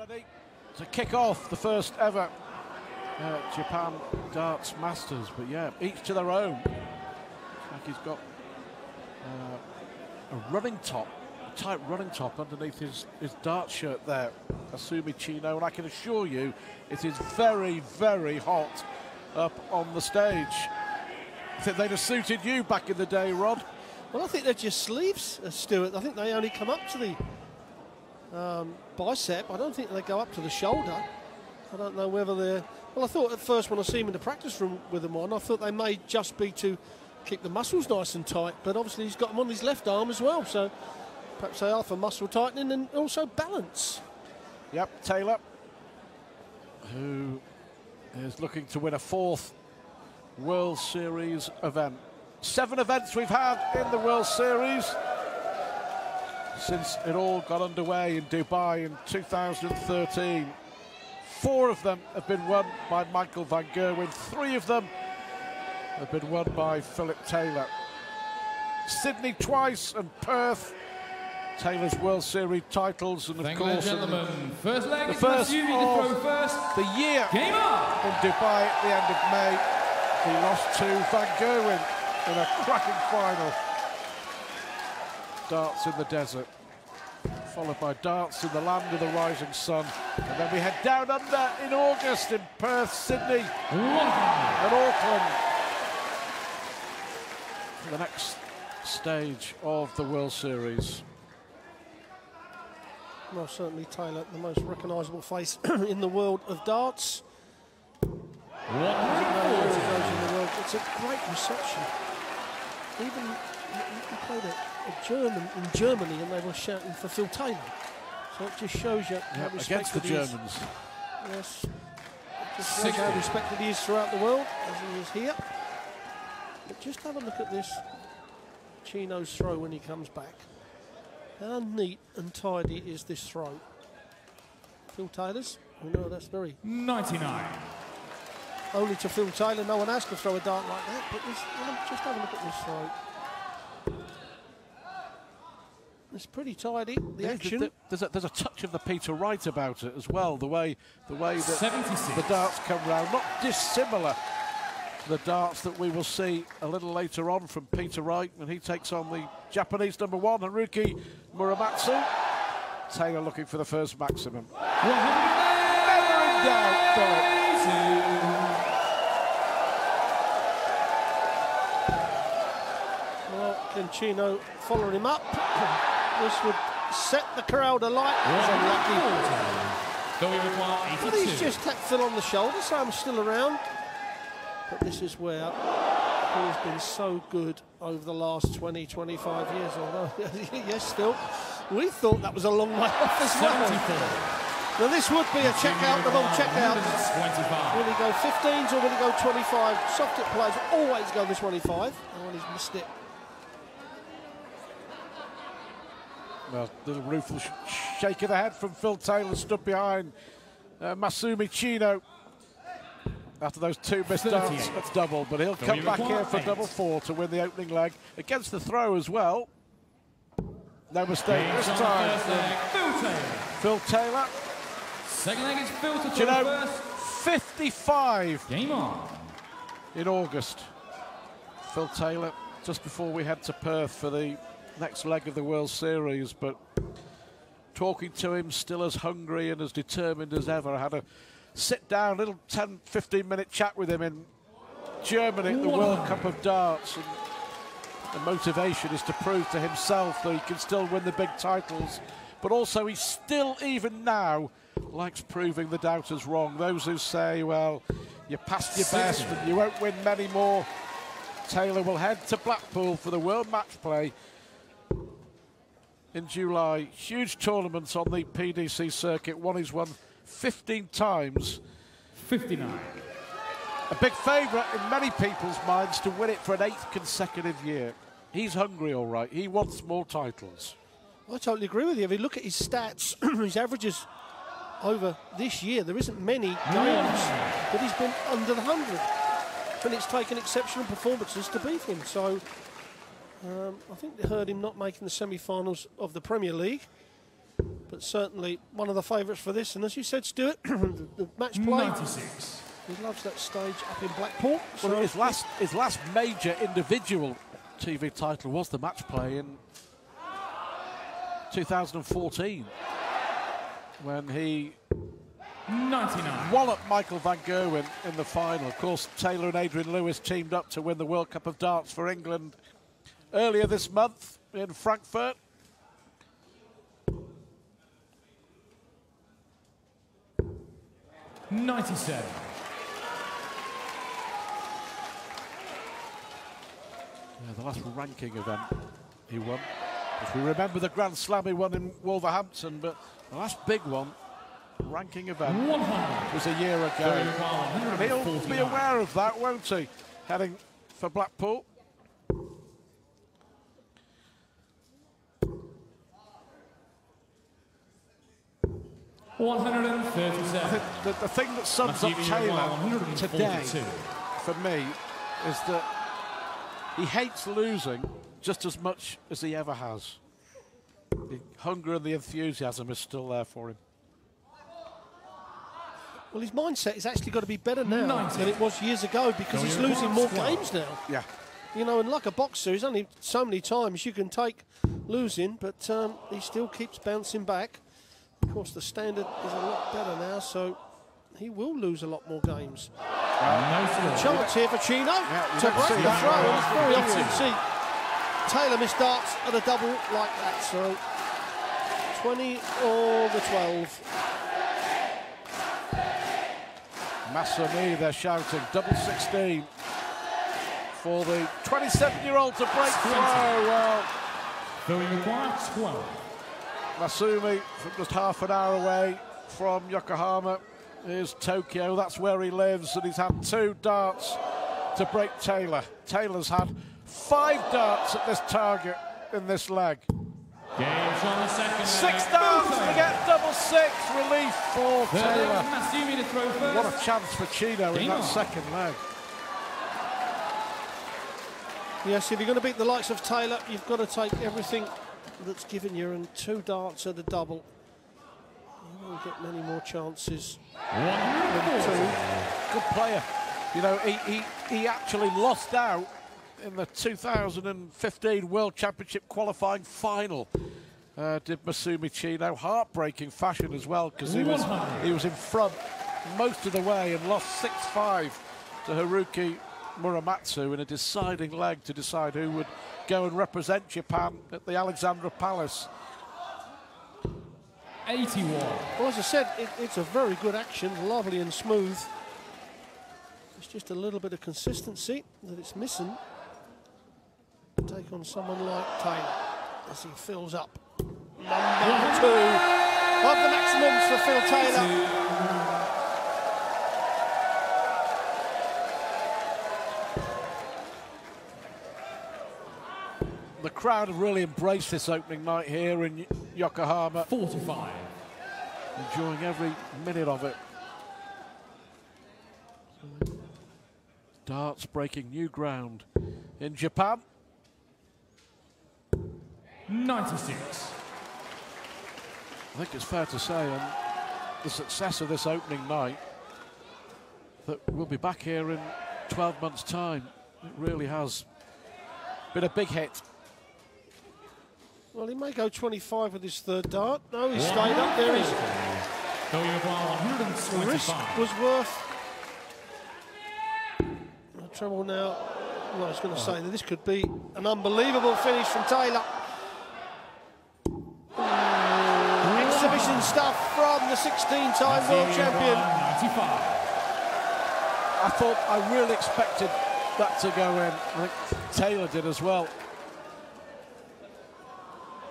ready to kick off the first ever Japan Darts Masters. But yeah, each to their own. Looks like he's got a running top, a tight running top underneath his dart shirt there, Masumi Chino, and I can assure you it is very, very hot up on the stage. I think they'd have suited you back in the day, Rod. Well, I think they're just sleeves, Stuart. I think they only come up to the bicep. I don't think they go up to the shoulder. I don't know whether they're... Well, I thought at first when I see them in the practice room with them on, I thought they may just be to keep the muscles nice and tight, but obviously he's got them on his left arm as well, so perhaps they are for muscle tightening and also balance. Yep, Taylor, who is looking to win a fourth World Series event. 7 events we've had in the World Series since it all got underway in Dubai in 2013. 4 of them have been won by Michael van Gerwen. 3 of them have been won by Philip Taylor. Sydney twice and Perth. Taylor's World Series titles, and of course, gentlemen, first leg the first Masumi to throw first. The year Game on! in Dubai at the end of May. He lost to Van Gerwen in a cracking final. Darts in the desert, followed by darts in the land of the rising sun. And then we head down under in August in Perth, Sydney, and Auckland for the next stage of the World Series. Well, certainly Taylor, the most recognisable face in the world of darts. It's a great reception. Even he played a German in Germany and they were shouting for Phil Taylor. So it just shows you how respected against the Germans. Yes. It just shows how respected he is throughout the world as he is here. But just have a look at this Chino's throw when he comes back. How neat and tidy is this throw? Phil Taylor's? We know that's very... 99. Only to Phil Taylor, no one else can throw a dart like that, but just have a look at this throw. It's pretty tidy, the action. There's a touch of the Peter Wright about it as well, the way that 76. the darts come round, not dissimilar to the darts that we will see a little later on from Peter Wright when he takes on the Japanese #1, Haruki Muramatsu. Taylor looking for the first maximum. Never in doubt, Philip. Well, can Chino follow him up? This would set the crowd alight. Though we require 82. But he's just tapped Phil on the shoulder, so I'm still around. But this is where he has been so good over the last 20, 25 years. Although, yes, Phil, we thought that was a long way off as well. 74. Now this would be a check-out, the ball check-out. 25. Will he go 15s or will he go 25? Soft hit players always go the 25. Oh, and he's missed it. Well, little rueful shake of the head from Phil Taylor, stood behind Masumi Chino. After those 2 missed darts, that's double, but he'll come back here for double 4 to win the opening leg against the throw as well. No mistake this time. Phil Taylor. Second leg is Phil to You know, first. 55 Game on. in August. Phil Taylor, just before we head to Perth for the next leg of the World Series, but talking to him, still as hungry and as determined as ever. I had a sit-down, little 10, 15-minute chat with him in Germany at the World Cup of Darts, and the motivation is to prove to himself that he can still win the big titles, but also he still, even now, likes proving the doubters wrong. Those who say, well, you're past your best and you won't win many more. Taylor will head to Blackpool for the World Match Play in July. Huge tournaments on the PDC circuit. One he's won 15 times. 59. A big favourite in many people's minds to win it for an 8th consecutive year. He's hungry, all right. He wants more titles. I totally agree with you. If you look at his stats, his averages over this year, there isn't many games that he's been under the 100. And it's taken exceptional performances to beat him. So I think they heard him not making the semi-finals of the Premier League. but certainly one of the favourites for this. And as you said, Stuart, the match play. 96. He loves that stage up in Blackpool. Well, his last major individual TV title was the match play in 2014 when he 99. walloped Michael van Gerwen in the final. Of course, Taylor and Adrian Lewis teamed up to win the World Cup of Darts for England earlier this month in Frankfurt. $97. Yeah, the last ranking event he won. If we remember the Grand Slam he won in Wolverhampton, but the last big one, ranking event, 100. was a year ago. He'll be aware of that, won't he? Heading for Blackpool. The thing that sums up Taylor today, for me, is that he hates losing just as much as he ever has. The hunger and the enthusiasm is still there for him. Well, his mindset has actually got to be better now than it was years ago, because he's losing more games now. Yeah. You know, and like a boxer, there's only so many times you can take losing, but he still keeps bouncing back. Of course, the standard is a lot better now, so he will lose a lot more games. Chance here for Chino to break the throw. And it's very often you see Taylor miss darts at a double like that. So 20 or the 12. Masumi, they're shouting, double 16 for the 27-year-old to break through. Well, Going required 12. Masumi, from just half an hour away from Yokohama, is Tokyo. That's where he lives, and he's had 2 darts to break Taylor. Taylor's had 5 darts at this target in this leg. Games on the second 6 darts to get double 6. Relief for Taylor. Masumi to throw first. What a chance for Chino in that second leg. Yes, if you're going to beat the likes of Taylor, you've got to take everything that's given you, and 2 darts at a double. You won't get many more chances. 102. Good player. You know, he actually lost out in the 2015 World Championship qualifying final. Did Masumi Chino, heartbreaking fashion as well, because he was in front most of the way and lost 6-5 to Haruki Muramatsu in a deciding leg to decide who would go and represent Japan at the Alexandra Palace. 81. Well, as I said, it's a very good action, lovely and smooth. It's just a little bit of consistency that it's missing. Take on someone like Taylor as he fills up. Number 2 of the maximums for Phil Taylor. The crowd have really embraced this opening night here in Yokohama. 45. Enjoying every minute of it. Darts breaking new ground in Japan. 96. I think it's fair to say, on the success of this opening night, that we'll be back here in 12 months' time. It really has been a big hit. Well, he may go 25 with his 3rd dart. No, he stayed up there. The risk was worth the trouble now. Well, I was going to say that this could be an unbelievable finish from Taylor. Exhibition stuff from the 16-time world champion. 95. I really expected that to go in. I think Taylor did as well.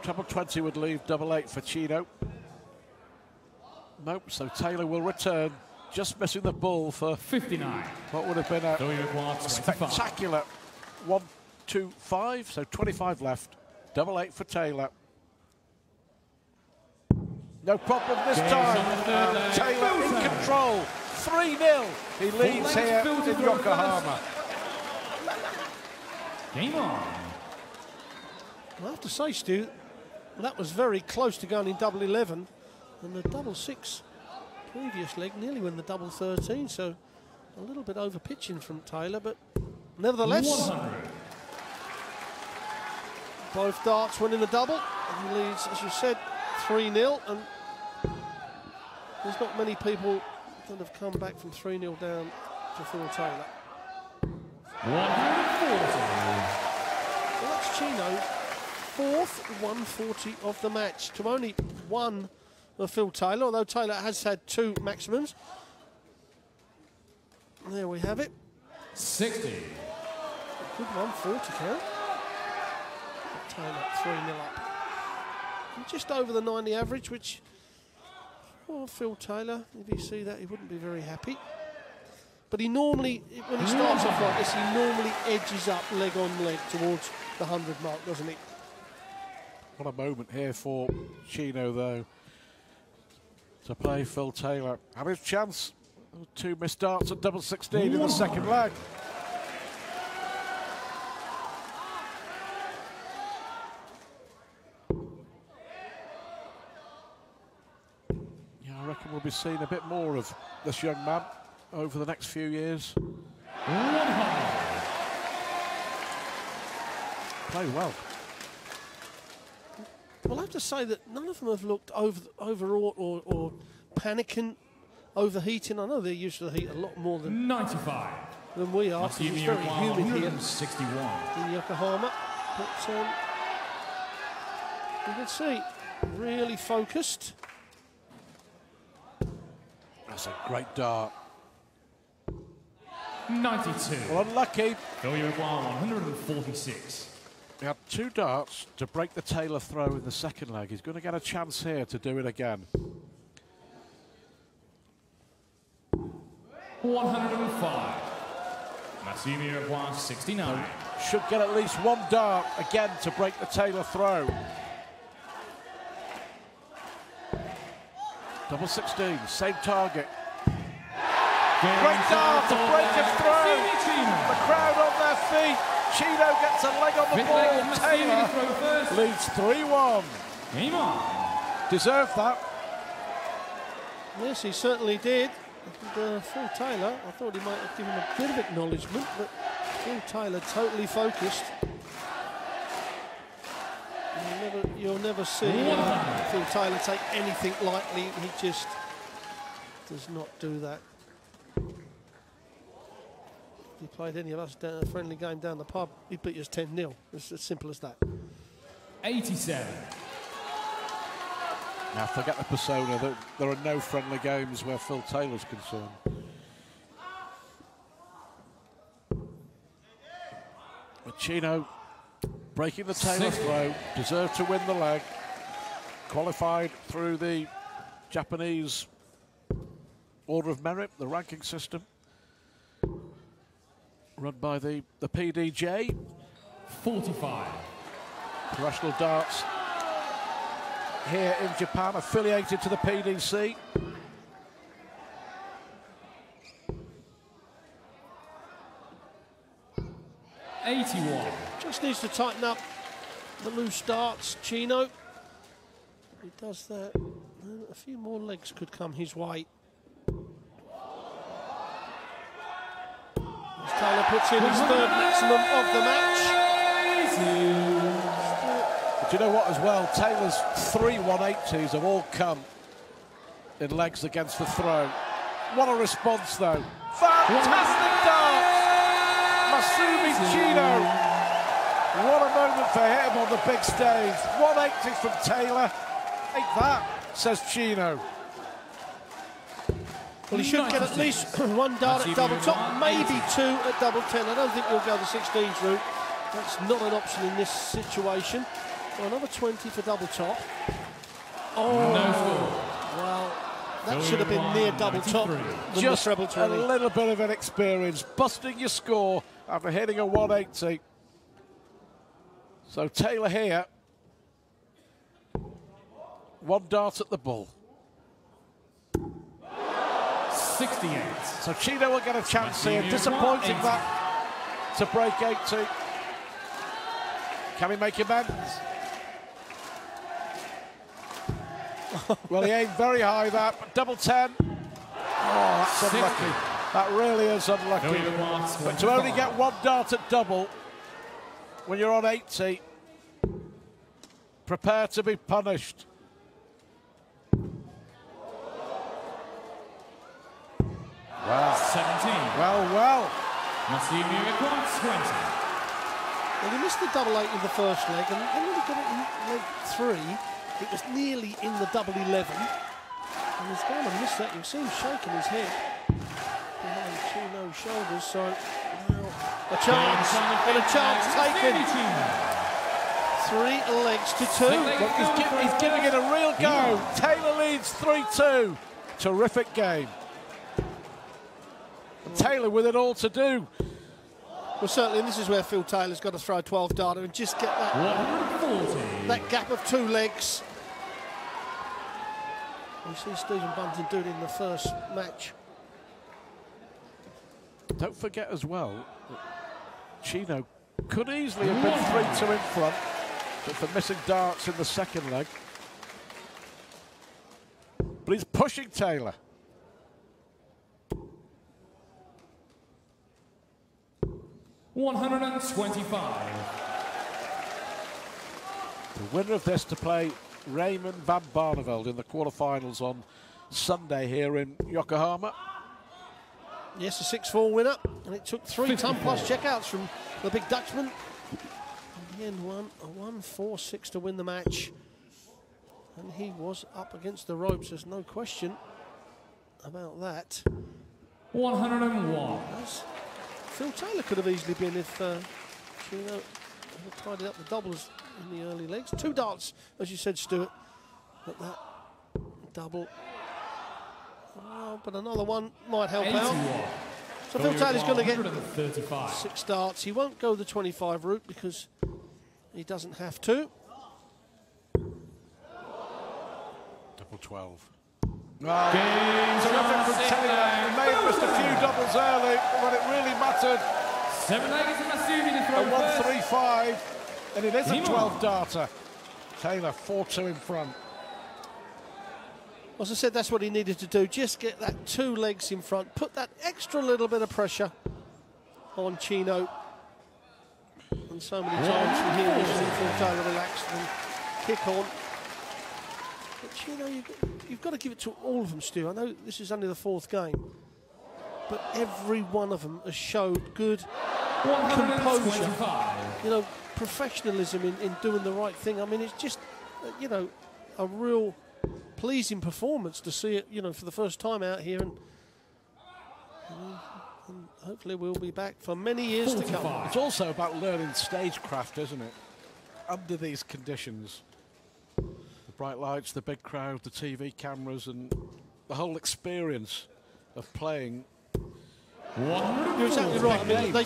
Treble 20 would leave double 8 for Chino. Nope, so Taylor will return, just missing the ball for 59. what would have been a spectacular 1-2-5, so 25 left. Double 8 for Taylor. No problem this time. Taylor in control. 3-0. He leads here in Yokohama. Game on. I have to say, Stu, That was very close to going in double 11, and the double 6 previous leg nearly went the double 13, so a little bit over pitching from Taylor, but nevertheless, 100. both darts went in the double, and he leads, as you said, 3-0, and there's not many people that have come back from 3-0 down to Phil Taylor. 140. Well, that's Chino, 4th 140 of the match, to only one of Phil Taylor, although Taylor has had 2 maximums. There we have it. 60. Good 140 count. Taylor 3-0 up. And just over the 90 average, which, for Phil Taylor, if you see that, he wouldn't be very happy. But he normally, when he starts off like this, he normally edges up leg on leg towards the 100 mark, doesn't he? What a moment here for Chino, though, to play Phil Taylor. Had his chance. 2 missed darts at double 16 in the second leg. Yeah, I reckon we'll be seeing a bit more of this young man over the next few years. Play well. Well, I have to say that none of them have looked overwrought or panicking, overheating. I know they're used to the heat a lot more than 95. than we are, because it's very humid here 161. in Yokohama. But you can see, really focused. That's a great dart. 92. Well, unlucky. Failure require 146. He had 2 darts to break the Taylor throw in the second leg. He's going to get a chance here to do it again. 105. Masumi requires 69. Should get at least 1 dart again to break the Taylor throw. Double 16, same target. Great dart to break a throw. The crowd on their feet. Chino gets a leg on the ball. Taylor leads 3-1. Game on. Deserved that. Yes, he certainly did. And, Phil Taylor, I thought he might have given a bit of acknowledgement, but Phil Taylor totally focused. You'll never see Phil Taylor take anything lightly. He just does not do that. If he played any of us down a friendly game down the pub, he'd beat us 10-0. It's as simple as that. 87. Now forget the persona. There are no friendly games where Phil Taylor's concerned. But Chino breaking the Taylor throw, deserved to win the leg. Qualified through the Japanese Order of Merit, the ranking system, run by the PDJ. 45. Professional darts here in Japan, affiliated to the PDC. Just needs to tighten up the loose darts, Chino. He does that. A few more legs could come his way. As Taylor puts in his 3rd maximum of the match. But do you know what as well? Taylor's 3 180s have all come in legs against the throw. What a response though. Fantastic darts! Masumi Chino. What a moment for him on the big stage. 180 from Taylor. Take that, says Chino. Well, he should get at least 1 dart at double top, maybe 2 at double 10. I don't think he'll go the 16s route. That's not an option in this situation. So another 20 for double top. Oh, no. Well, that should have been near double top. Just a little bit of inexperience, busting your score after hitting a 180. So Taylor here, 1 dart at the bull. 68. So Chino will get a chance here. Disappointing that to break 80. Can he make amends? Well, he aimed very high that, but double 10. Oh, that's unlucky. That really is unlucky. But to only get one dart at double when you're on 80, prepare to be punished. Wow. 17. Well. Masumi requires 20. Well, he missed the double 8 in the first leg, and then when he got it in leg 3, it was nearly in the double 11. And he's going to miss that. You can see him shaking his head behind Chino's shoulders. So now a chance, and a chance taken. 3 legs to 2. Look, he's giving it a real go. Taylor leads 3-2. Terrific game. And Taylor with it all to do. Well, certainly, and this is where Phil Taylor's got to throw a 12 darter and just get that gap of 2 legs. We see Stephen Bunton do it in the first match. Don't forget as well that Chino could easily have been 3-2 in front, but for missing darts in the second leg. But he's pushing Taylor. $125. The winner of this to play Raymond van Barneveld in the quarterfinals on Sunday here in Yokohama. Yes, a 6-4 winner, and it took 3 ton-plus checkouts from the big Dutchman. In the end, a 1-4-6 to win the match. And he was up against the ropes, there's no question about that. 101. As Phil Taylor could have easily been if Chino had tidied up the doubles in the early legs. 2 darts, as you said, Stuart, but that double. Oh, but another one might help out. So Phil Taylor's going to get 6 darts. He won't go the 25 route because he doesn't have to. Double 12. Oh, terrific from Taylor. He may have missed a few doubles early, but when it really mattered, 7 legs to Masumi to a throw first. 1-3-5, and it is a Chino. 12 darter. Taylor 4-2 in front. As I said, that's what he needed to do. Just get that 2 legs in front. Put that extra little bit of pressure on Chino. And so many times from here we've seen Phil Taylor relaxed and kick on. But Chino, you've got to give it to all of them, Stu. I know this is only the 4th game. But every one of them has showed good composure. You know, professionalism in doing the right thing. I mean, it's just, you know, a real pleasing performance to see it, you know, for the first time out here, and hopefully we'll be back for many years to come. It's also about learning stagecraft, isn't it? Under these conditions, the bright lights, the big crowd, the TV cameras, and the whole experience of playing. You're exactly right. I mean, they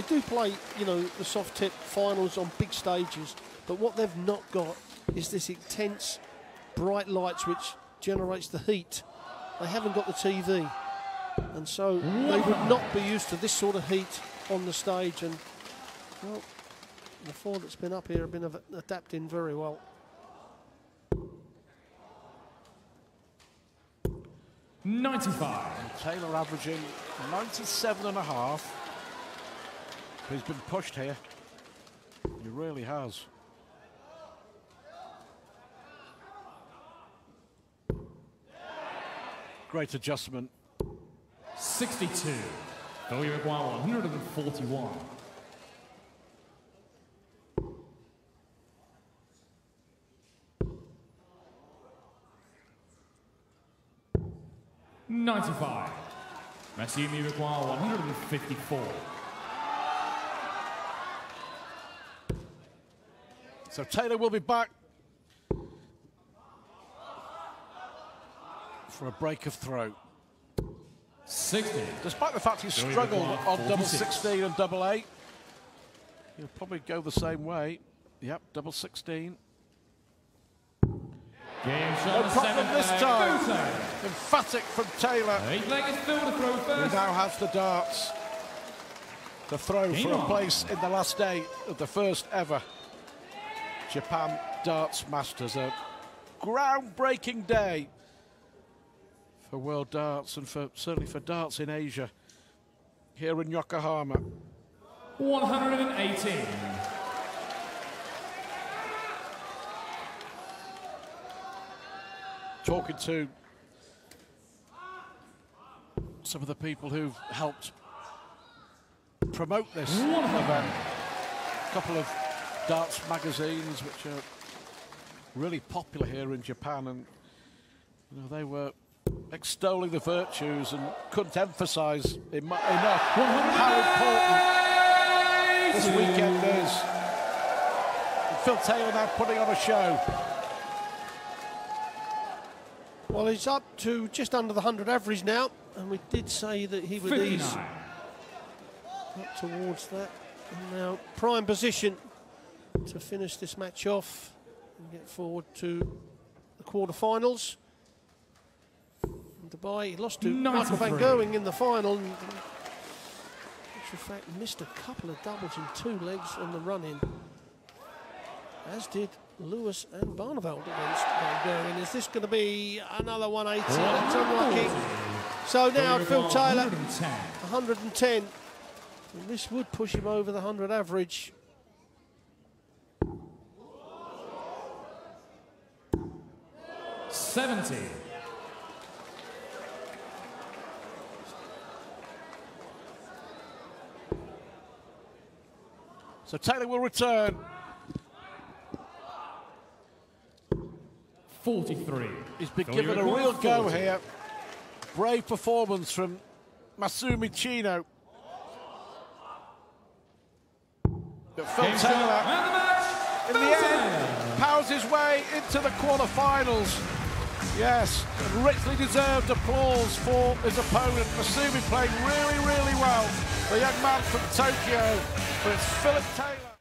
do play, you know, the soft tip finals on big stages, but what they've not got is this intense bright lights which generates the heat. They haven't got the TV, and so they would not be used to this sort of heat on the stage, and well, the 4 that's been up here have been adapting very well. $95. Taylor averaging 97.5. He's been pushed here. He really has. Great adjustment. 62. Though you require 141. $95. Masumi require 154. So Taylor will be back for a break of throw. 60. Despite the fact he struggled on double 16 and double 8, he'll probably go the same way. Yep, double 16. Game No shot problem 7 this leg. time. Photo. Emphatic from Taylor. 8 leg is Phil to throw He first. now has the darts. The throw for Chino. a place in the last day of the first ever Japan Darts Masters. A groundbreaking day for world darts and certainly for darts in Asia here in Yokohama. 118. Talking to some of the people who've helped promote this event. A couple of darts magazines which are really popular here in Japan, and you know, they were extolling the virtues and couldn't emphasize enough how important this weekend is. And Phil Taylor now putting on a show. Well, he's up to just under the 100 average now, and we did say that he would 59. ease up towards that. And now prime position to finish this match off and get forward to the quarterfinals. In Dubai, he lost to Michael van 93. Gerwen in the final. And, in fact, missed a couple of doubles in 2 legs on the run-in, as did Lewis and Barneveld against Van Gerwen. Is this going to be another 180? That's unlucky. So now Phil Taylor, 110. And this would push him over the 100 average. $70. So Taylor will return. 43. He's been given a real go here. Brave performance from Masumi Chino. But Phil Taylor, in the end, powers his way into the quarterfinals. Yes, and richly deserved applause for his opponent. Masumi playing really, really well. The young man from Tokyo, but it's Philip Taylor.